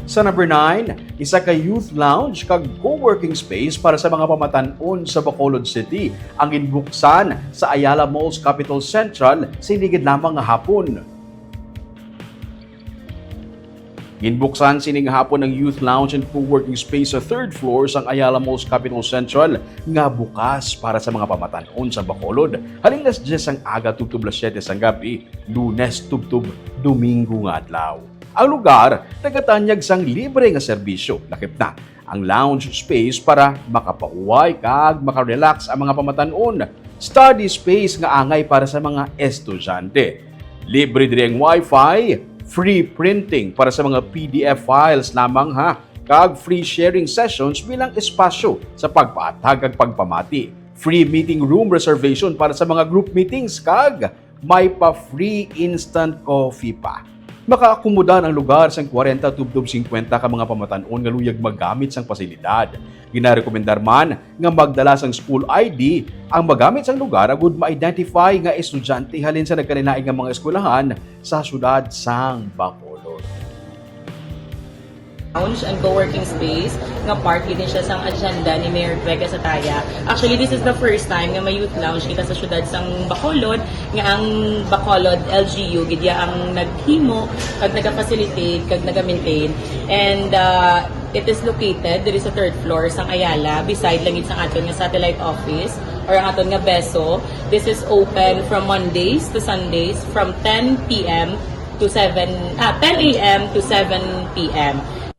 Sa number 9, isa ka youth lounge kag co-working space para sa mga pamatanon sa Bacolod City ang inbuksan sa Ayala Malls Capital Central sinigid lamang nga hapon. Ginbuksan sining hapon ng youth lounge and co-working space sa 3rd floor sang Ayala Malls Capital Central nga bukas para sa mga pamatanon sa Bacolod. Haling las 10 ang aga tubtub las 7 sang gabi, Lunes tubtub Domingo nga adlaw. Ang lugar nagatanyag sang libre nga serbisyo, lakip na ang lounge space para makapahuway kag makarelax ang mga pamatanon. Study space nga angay para sa mga estudyante. Libre diri ang wifi, free printing para sa mga PDF files lamang ha, kag free sharing sessions bilang espasyo sa pagpaatag ag pagpamati. Free meeting room reservation para sa mga group meetings kag may pa-free instant coffee pa. Makaakomoda ang lugar sang 40 tubtob 50 ka mga pamatanon nga luyag magamit sang pasilidad. Ginarekomendar man nga magdala sang school ID ang magamit sang lugar agud ma-identify nga estudyante halin sa nagkanilaing nga mga eskwelahan sa syudad sang Bacolod. Lounge and co-working space nga part din siya sang agenda ni Mayor Vega Sataya. Actually, this is the first time nga may youth lounge kita sa syudad sang Bacolod nga ang Bacolod LGU gidya ang naghimo kag naga-facilitate kag naga-maintain, and it is located diri sa 3rd floor sang Ayala beside langit sang aton nga satellite office or ang aton nga beso. This is open from Mondays to Sundays from 10 a.m. to 7 p.m.